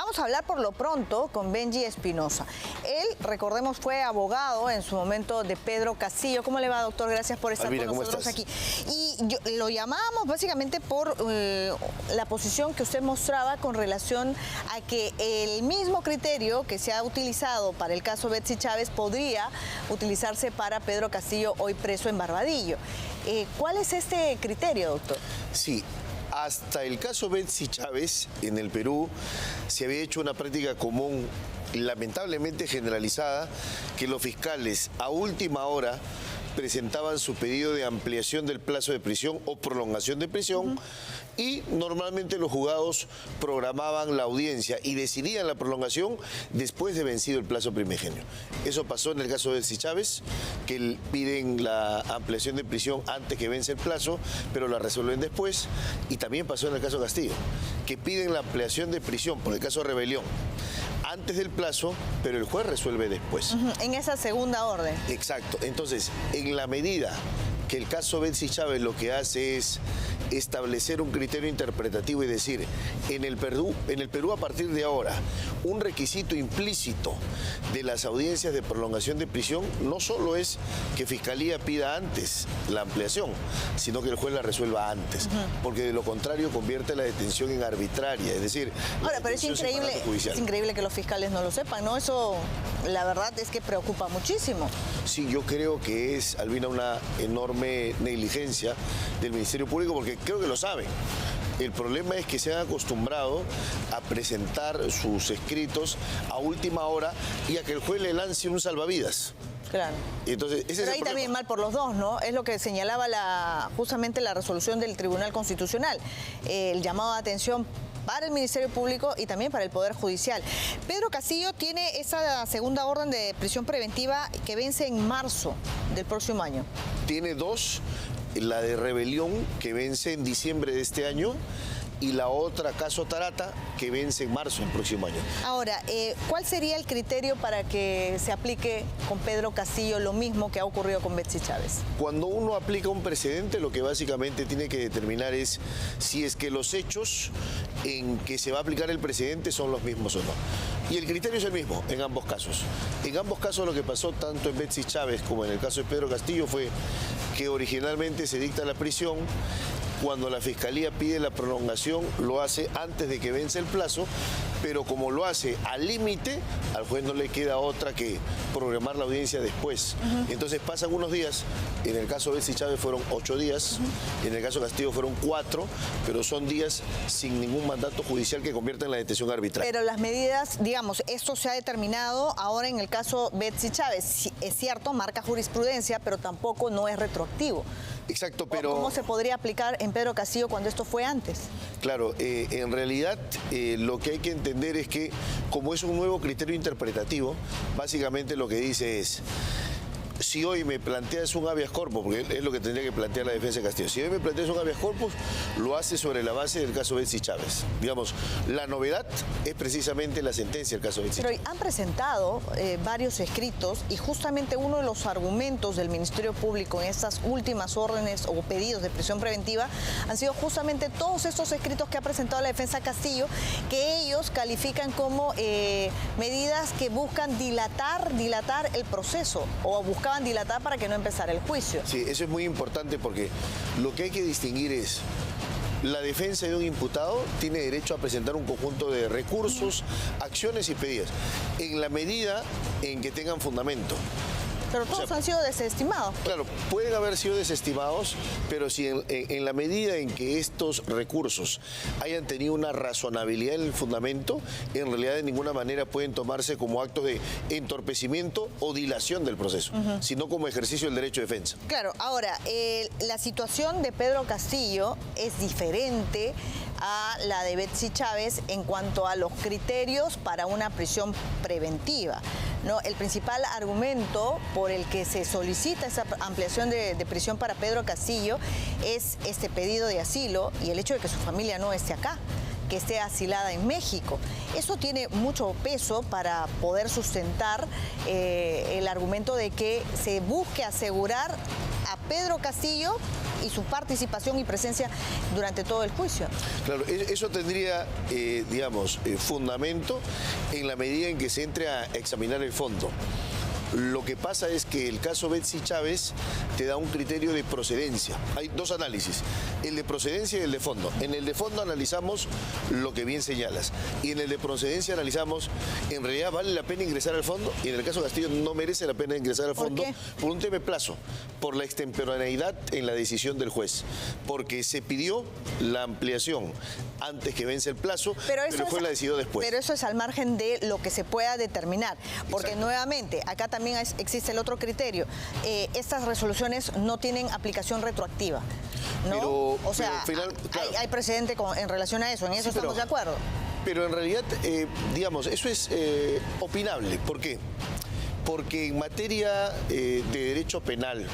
Vamos a hablar por lo pronto con Benji Espinosa. Él, recordemos, fue abogado en su momento de Pedro Castillo. ¿Cómo le va, doctor? Gracias por estar con nosotros aquí. Y lo llamábamos básicamente por la posición que usted mostraba con relación a que el mismo criterio que se ha utilizado para el caso Betsy Chávez podría utilizarse para Pedro Castillo, hoy preso en Barbadillo. ¿Cuál es este criterio, doctor? Sí. Hasta el caso Betsy Chávez en el Perú se había hecho una práctica común, lamentablemente generalizada, que los fiscales a última hora presentaban su pedido de ampliación del plazo de prisión o prolongación de prisión y normalmente los juzgados programaban la audiencia y decidían la prolongación después de vencido el plazo primigenio. Eso pasó en el caso de Betsy Chávez, que piden la ampliación de prisión antes que vence el plazo, pero la resuelven después, y también pasó en el caso Castillo, que piden la ampliación de prisión por el caso de rebelión antes del plazo, pero el juez resuelve después. En esa segunda orden. Exacto. Entonces, en la medida que el caso Betsy Chávez lo que hace es establecer un criterio interpretativo y decir, en el Perú a partir de ahora, un requisito implícito de las audiencias de prolongación de prisión no solo es que Fiscalía pida antes la ampliación, sino que el juez la resuelva antes, porque de lo contrario convierte la detención en arbitraria, es decir... Ahora, pero es increíble que los fiscales no lo sepan, ¿no? Eso, la verdad, es que preocupa muchísimo. Sí, yo creo que es, Albina, una enorme negligencia del Ministerio Público, porque creo que lo saben. El problema es que se han acostumbrado a presentar sus escritos a última hora y a que el juez le lance un salvavidas. Claro. Y entonces, pero ahí también mal por los dos, ¿no? Es lo que señalaba justamente la resolución del Tribunal Constitucional. El llamado de atención para el Ministerio Público y también para el Poder Judicial. Pedro Castillo tiene esa segunda orden de prisión preventiva que vence en marzo del próximo año. Tiene dos, la de rebelión que vence en diciembre de este año y la otra, caso Tarata, que vence en marzo del próximo año. Ahora, ¿cuál sería el criterio para que se aplique con Pedro Castillo lo mismo que ha ocurrido con Betsy Chávez? Cuando uno aplica un precedente, lo que básicamente tiene que determinar es si es que los hechos en que se va a aplicar el precedente son los mismos o no. Y el criterio es el mismo en ambos casos. En ambos casos lo que pasó tanto en Betsy Chávez como en el caso de Pedro Castillo fue que originalmente se dicta la prisión. Cuando la Fiscalía pide la prolongación, lo hace antes de que vence el plazo, pero como lo hace al límite, al juez no le queda otra que programar la audiencia después. Entonces pasan unos días, en el caso de Betsy Chávez fueron 8 días, en el caso de Castillo fueron 4, pero son días sin ningún mandato judicial que convierta en la detención arbitraria. Pero las medidas, digamos, esto se ha determinado ahora en el caso Betsy Chávez. Es cierto, marca jurisprudencia, pero tampoco no es retroactivo. Exacto, pero... ¿Cómo se podría aplicar en Pedro Castillo cuando esto fue antes? Claro, en realidad lo que hay que entender es que como es un nuevo criterio interpretativo, básicamente lo que dice es, si hoy me planteas un habeas corpus, porque es lo que tendría que plantear la defensa de Castillo, si hoy me planteas un habeas corpus, lo hace sobre la base del caso Betsy Chávez. Digamos, la novedad es precisamente la sentencia del caso Betsy Chávez. Pero han presentado varios escritos y justamente uno de los argumentos del Ministerio Público en estas últimas órdenes o pedidos de prisión preventiva han sido justamente todos estos escritos que ha presentado la defensa Castillo, que ellos califican como medidas que buscan dilatar el proceso o buscaban dilatar para que no empezara el juicio. Sí, eso es muy importante porque lo que hay que distinguir es la defensa de un imputado tiene derecho a presentar un conjunto de recursos, acciones y pedidos, en la medida en que tengan fundamento. Pero todos han sido desestimados. Claro, pueden haber sido desestimados, pero si en la medida en que estos recursos hayan tenido una razonabilidad en el fundamento, en realidad de ninguna manera pueden tomarse como actos de entorpecimiento o dilación del proceso, sino como ejercicio del derecho de defensa. Claro, ahora, la situación de Pedro Castillo es diferente a la de Betsy Chávez en cuanto a los criterios para una prisión preventiva, ¿no? El principal argumento por el que se solicita esa ampliación de prisión para Pedro Castillo es este pedido de asilo y el hecho de que su familia no esté acá, que esté asilada en México. Eso tiene mucho peso para poder sustentar el argumento de que se busque asegurar a Pedro Castillo y su participación y presencia durante todo el juicio. Claro, eso tendría, digamos, fundamento en la medida en que se entre a examinar el fondo. Lo que pasa es que el caso Betsy Chávez te da un criterio de procedencia. Hay dos análisis, el de procedencia y el de fondo. En el de fondo analizamos lo que bien señalas y en el de procedencia analizamos, en realidad vale la pena ingresar al fondo, y en el caso Castillo no merece la pena ingresar al fondo. ¿Por qué? Por un tema de plazo, por la extemporaneidad en la decisión del juez, porque se pidió la ampliación antes que vence el plazo, pero el juez la decidió después. Pero eso es al margen de lo que se pueda determinar, porque Exacto. Nuevamente, acá también existe el otro criterio. Estas resoluciones no tienen aplicación retroactiva, ¿no? Pero, o sea, claro. hay precedente en relación a eso, en eso Sí, estamos de acuerdo. Pero en realidad, digamos, eso es opinable. ¿Por qué? Porque en materia de derecho penal,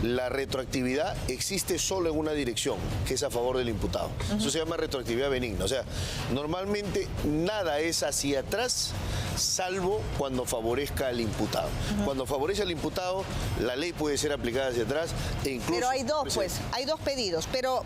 la retroactividad existe solo en una dirección, que es a favor del imputado. Eso se llama retroactividad benigna. O sea, normalmente nada es hacia atrás, salvo cuando favorezca al imputado. Cuando favorece al imputado, la ley puede ser aplicada hacia atrás e incluso... Pero hay dos, pues, hay dos pedidos, pero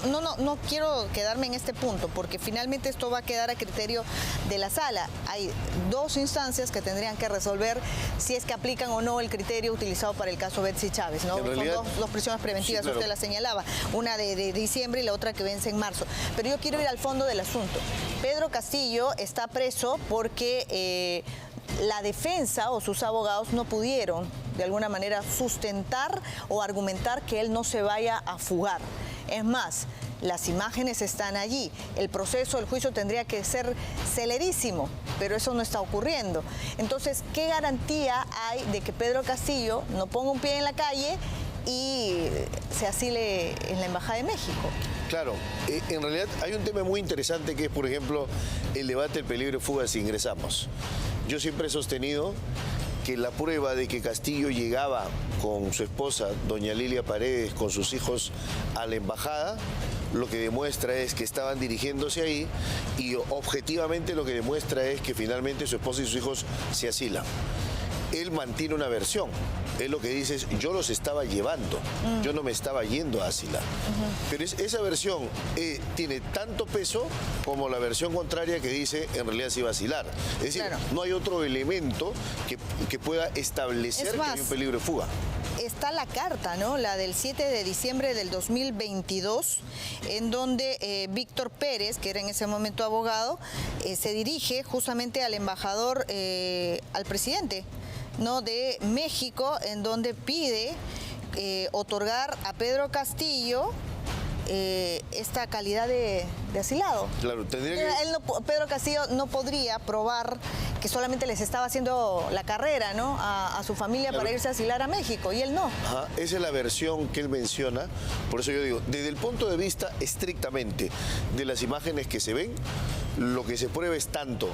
no quiero quedarme en este punto, porque finalmente esto va a quedar a criterio de la sala. Hay dos instancias que tendrían que resolver si es que aplican o no el criterio utilizado para el caso Betsy Chávez, ¿no? Son dos prisiones preventivas, sí, claro. Usted la señalaba, una de diciembre y la otra que vence en marzo. Pero yo quiero ir al fondo del asunto. Pedro Castillo está preso porque la defensa o sus abogados no pudieron de alguna manera sustentar o argumentar que él no se vaya a fugar. Es más, las imágenes están allí. El proceso, el juicio tendría que ser celerísimo, pero eso no está ocurriendo. Entonces, ¿qué garantía hay de que Pedro Castillo no ponga un pie en la calle y se asile en la Embajada de México? Claro, en realidad hay un tema muy interesante que es, por ejemplo, el debate del peligro de fuga si ingresamos. Yo siempre he sostenido que la prueba de que Castillo llegaba con su esposa, doña Lilia Paredes, con sus hijos a la embajada, lo que demuestra es que estaban dirigiéndose ahí y objetivamente lo que demuestra es que finalmente su esposa y sus hijos se asilan. Él mantiene una versión. Él lo que dice es, yo los estaba llevando, yo no me estaba yendo a asilar. Pero esa versión tiene tanto peso como la versión contraria que dice, en realidad se iba a asilar. Es decir, claro, no hay otro elemento que pueda establecer que hay un peligro de fuga. Está la carta, ¿no? La del 7 de diciembre del 2022, en donde Víctor Pérez, que era en ese momento abogado, se dirige justamente al embajador, al presidente, ¿no?, de México, en donde pide otorgar a Pedro Castillo esta calidad de asilado. Claro, tendría que... Pedro Castillo no podría probar que solamente les estaba haciendo la carrera, ¿no?, a su familia, claro, para irse a asilar a México, y él no. Ajá, esa es la versión que él menciona. Por eso yo digo, desde el punto de vista estrictamente de las imágenes que se ven, lo que se prueba es tanto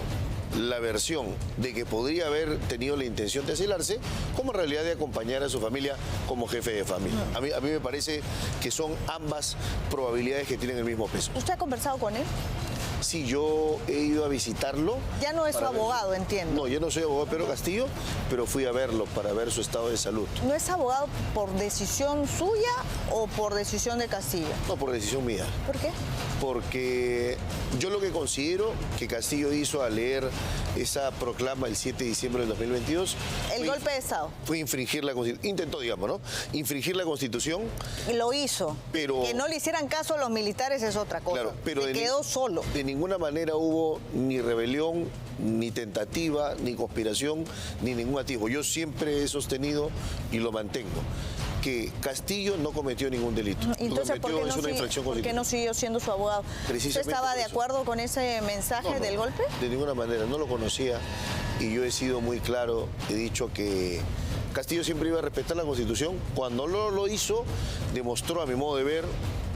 la versión de que podría haber tenido la intención de asilarse, como en realidad de acompañar a su familia como jefe de familia. A mí me parece que son ambas probabilidades que tienen el mismo peso. ¿Usted ha conversado con él? Sí, yo he ido a visitarlo. Ya no es su abogado, entiendo. No, yo no soy abogado de Pedro Castillo, pero fui a verlo para ver su estado de salud. ¿No es abogado por decisión suya o por decisión de Castillo? No, por decisión mía. ¿Por qué? Porque yo lo que considero que Castillo hizo al leer esa proclama el 7 de diciembre del 2022... El golpe de Estado. Fue infringir la Constitución. Intentó, digamos, ¿no? Infringir la Constitución. Y lo hizo. Pero... Que no le hicieran caso a los militares es otra cosa. Claro, pero se quedó solo. De ninguna manera hubo ni rebelión, ni tentativa, ni conspiración, ni ningún atisbo. Yo siempre he sostenido y lo mantengo, que Castillo no cometió ningún delito. Entonces, ¿por qué no siguió siendo su abogado? ¿Usted estaba de acuerdo con ese mensaje del golpe? De ninguna manera, no lo conocía y yo he sido muy claro, he dicho que Castillo siempre iba a respetar la Constitución. Cuando no lo hizo, demostró, a mi modo de ver,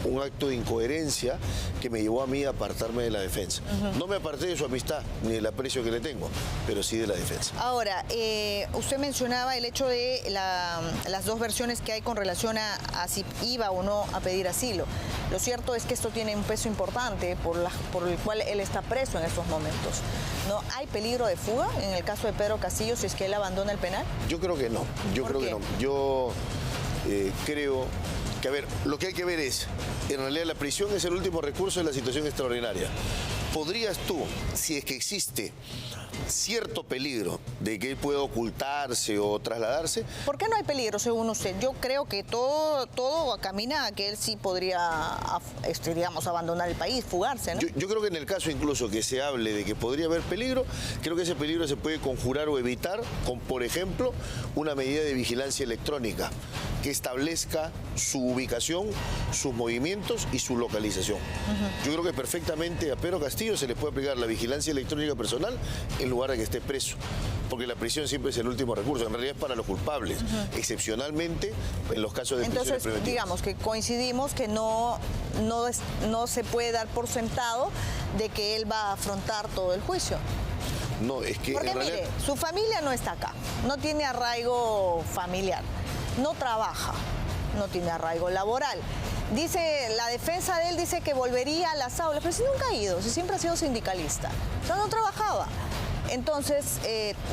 un acto de incoherencia que me llevó a mí a apartarme de la defensa. No me aparté de su amistad, ni del aprecio que le tengo, pero sí de la defensa. Ahora, usted mencionaba el hecho de las dos versiones que hay con relación a si iba o no a pedir asilo. Lo cierto es que esto tiene un peso importante por el cual él está preso en estos momentos. ¿No hay peligro de fuga en el caso de Pedro Castillo si es que él abandona el penal? Yo creo que no. Yo creo que no. Yo creo Que a ver, lo que hay que ver es, en realidad la prisión es el último recurso de la situación extraordinaria. ¿Podrías tú, si es que existe cierto peligro de que él pueda ocultarse o trasladarse? ¿Por qué no hay peligro, según usted? Yo creo que todo camina a que él sí podría, digamos, abandonar el país, fugarse, ¿no? Yo creo que en el caso incluso que se hable de que podría haber peligro, creo que ese peligro se puede conjurar o evitar con, por ejemplo, una medida de vigilancia electrónica que establezca su ubicación, sus movimientos y su localización. Yo creo que perfectamente a Pedro Castillo se le puede aplicar la vigilancia electrónica personal en lugar de que esté preso, porque la prisión siempre es el último recurso, en realidad es para los culpables, excepcionalmente en los casos de prisiones Entonces, preventivas. digamos que coincidimos que no se puede dar por sentado de que él va a afrontar todo el juicio. No, es que Porque en realidad... mire, su familia no está acá, no tiene arraigo familiar, no trabaja, no tiene arraigo laboral. Dice, la defensa de él dice que volvería a las aulas, pero si nunca ha ido, si siempre ha sido sindicalista, o sea, no trabajaba. Entonces,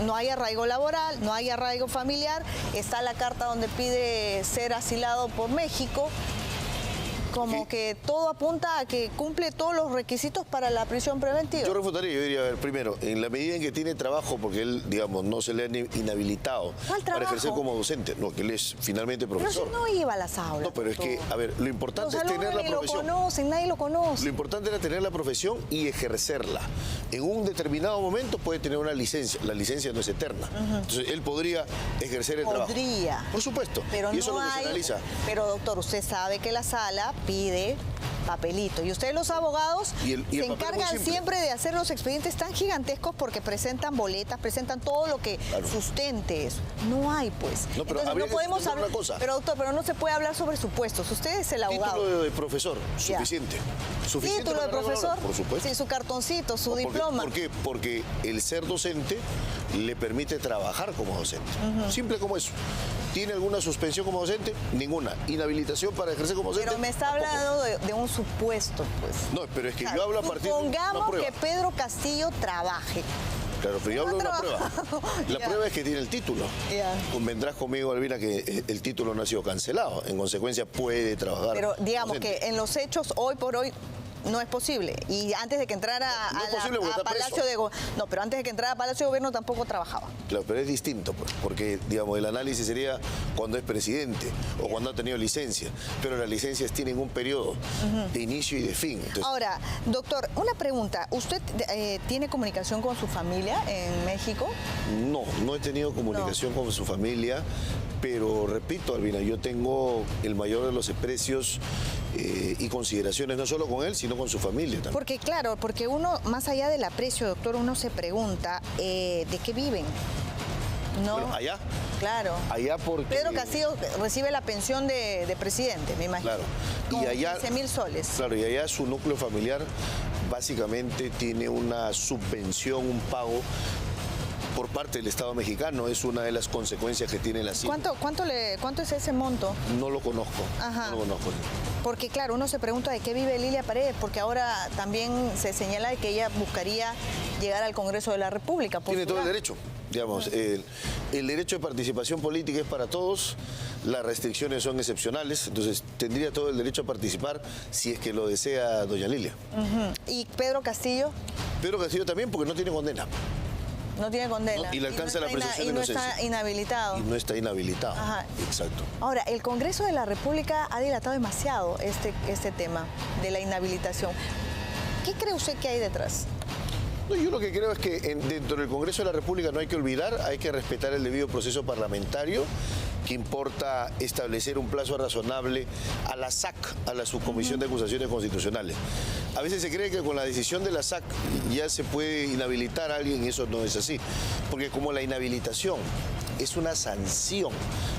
no hay arraigo laboral, no hay arraigo familiar, está la carta donde pide ser asilado por México, como que todo apunta a que cumple todos los requisitos para la prisión preventiva. Yo refutaría, yo diría, a ver, primero, en la medida en que tiene trabajo, porque él, digamos, no se le ha inhabilitado para ejercer como docente, no, que él es finalmente profesor. Pero si no iba a las aulas. No, pero es que, a ver, lo importante Los es tener la alumnos ni profesión. lo conocen, nadie lo conoce. Lo importante era tener la profesión y ejercerla. En un determinado momento puede tener una licencia. La licencia no es eterna. Entonces, él podría ejercer el trabajo. Podría. Por supuesto. Pero y eso no es lo que se analiza. Pero, doctor, usted sabe que la sala pide papelito. Y ustedes, los abogados, Y el se papel es muy encargan simple. siempre de hacer los expedientes tan gigantescos porque presentan boletas, presentan todo lo que sustente eso. No hay, pues. No, pero Entonces, habría no que podemos sustentar hablar. una cosa. Pero, doctor, pero no se puede hablar sobre supuestos. Usted es el abogado. Título de profesor, suficiente. ¿Suficiente Título de para profesor. hablar? Por supuesto. Sí, su cartoncito, su Porque- diploma. ¿Por qué? Porque el ser docente le permite trabajar como docente. Simple como eso. ¿Tiene alguna suspensión como docente? Ninguna. ¿Inhabilitación para ejercer como docente? Pero me está Tampoco. hablando de un supuesto, pues. No, pero es que yo hablo a partir de una Supongamos prueba. que Pedro Castillo trabaje. Claro, pero yo hablo de una prueba. La Ya. prueba es que tiene el título. Ya. Convendrás conmigo, Albina, que el título no ha sido cancelado. En consecuencia, puede trabajar. Pero digamos docente. que en los hechos, hoy por hoy, no es posible. Y antes de que entrara No es a posible porque está Palacio preso. de No, pero antes de que entrara a Palacio de Gobierno tampoco trabajaba. Claro, pero es distinto, pues, porque, digamos, el análisis sería cuando es presidente o cuando ha tenido licencia. Pero las licencias tienen un periodo de inicio y de fin. Entonces, Ahora, doctor, una pregunta. ¿Usted tiene comunicación con su familia en México? no he tenido comunicación con su familia, pero repito, Albina, yo tengo el mayor de los aprecios y consideraciones, no solo con él, sino con su familia también. Porque claro, porque uno, más allá del aprecio, doctor, uno se pregunta de qué viven. ¿No? Bueno, allá. Claro. Allá porque... Pedro Castillo recibe la pensión de presidente, me imagino. Claro. Con Y allá... 15.000 soles. Claro, y allá su núcleo familiar básicamente tiene una subvención, un pago por parte del Estado mexicano. Es una de las consecuencias que tiene la CIN. ¿Cuánto es ese monto? No lo conozco. Ajá. No lo conozco. Porque claro, uno se pregunta de qué vive Lilia Paredes, porque ahora también se señala de que ella buscaría llegar al Congreso de la República. Tiene todo el postular. derecho. Digamos, el derecho de participación política es para todos, las restricciones son excepcionales, entonces tendría todo el derecho a participar si es que lo desea doña Lilia. ¿Y Pedro Castillo? Pedro Castillo también porque no tiene condena No tiene condena. No, y le alcanza la presunción de Y no inocencia. está inhabilitado. y no está inhabilitado. Ajá. Exacto. Ahora, el Congreso de la República ha dilatado demasiado este tema de la inhabilitación. ¿Qué cree usted que hay detrás? No, yo lo que creo es que dentro del Congreso de la República no hay que olvidar, hay que respetar el debido proceso parlamentario, que importa establecer un plazo razonable a la SAC, a la Subcomisión de Acusaciones Constitucionales. A veces se cree que con la decisión de la SAC ya se puede inhabilitar a alguien y eso no es así, porque como la inhabilitación es una sanción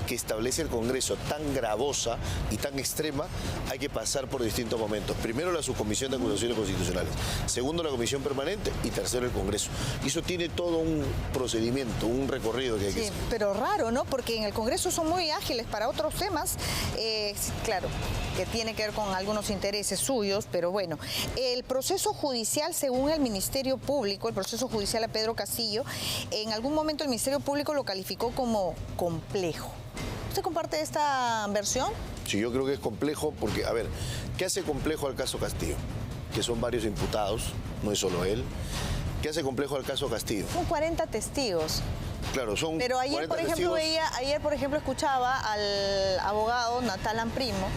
que establece el Congreso tan gravosa y tan extrema, hay que pasar por distintos momentos. Primero la Subcomisión de Acusaciones Constitucionales, segundo la Comisión Permanente y tercero el Congreso. Y eso tiene todo un procedimiento, un recorrido que hay que Sí, seguir. pero raro, ¿no? Porque en el Congreso son muy ágiles para otros temas, claro, que tiene que ver con algunos intereses suyos, pero bueno. El proceso judicial, según el Ministerio Público, el proceso judicial a Pedro Castillo, en algún momento el Ministerio Público lo calificó como complejo. ¿Usted comparte esta versión? Sí, yo creo que es complejo porque, a ver, ¿qué hace complejo al caso Castillo? Que son varios imputados, no es solo él. ¿Qué hace complejo al caso Castillo? Son 40 testigos. Claro, son Pero ayer, 40 por ejemplo, testigos. ayer, por ejemplo, escuchaba al abogado Natal Primo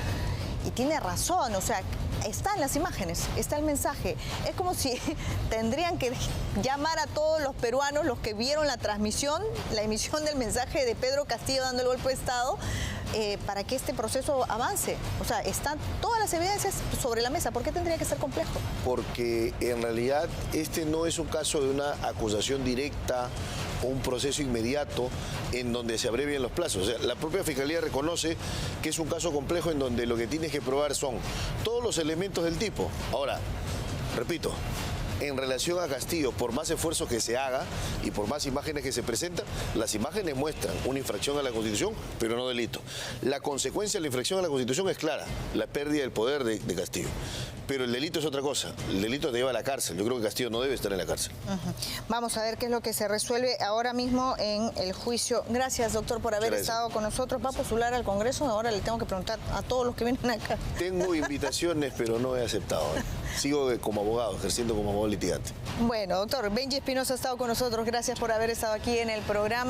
y tiene razón, o sea, está en las imágenes, está el mensaje. Es como si tendrían que llamar a todos los peruanos, los que vieron la transmisión, la emisión del mensaje de Pedro Castillo dando el golpe de Estado, para que este proceso avance. O sea, están todas las evidencias sobre la mesa. ¿Por qué tendría que ser complejo? Porque en realidad este no es un caso de una acusación directa o un proceso inmediato en donde se abrevien los plazos. O sea, la propia Fiscalía reconoce que es un caso complejo en donde lo que tienes que probar son todos los elementos del tipo. Ahora, repito, en relación a Castillo, por más esfuerzo que se haga y por más imágenes que se presentan, las imágenes muestran una infracción a la Constitución, pero no delito. La consecuencia de la infracción a la Constitución es clara, la pérdida del poder de Castillo. Pero el delito es otra cosa, el delito te lleva a la cárcel. Yo creo que Castillo no debe estar en la cárcel. Vamos a ver qué es lo que se resuelve ahora mismo en el juicio. Gracias, doctor, por haber estado con nosotros. ¿Va a postular al Congreso? Ahora le tengo que preguntar a todos los que vienen acá. Tengo invitaciones, pero no he aceptado. Sigo como abogado, ejerciendo como abogado litigante. Bueno, doctor, Benji Espinosa ha estado con nosotros. Gracias por haber estado aquí en el programa.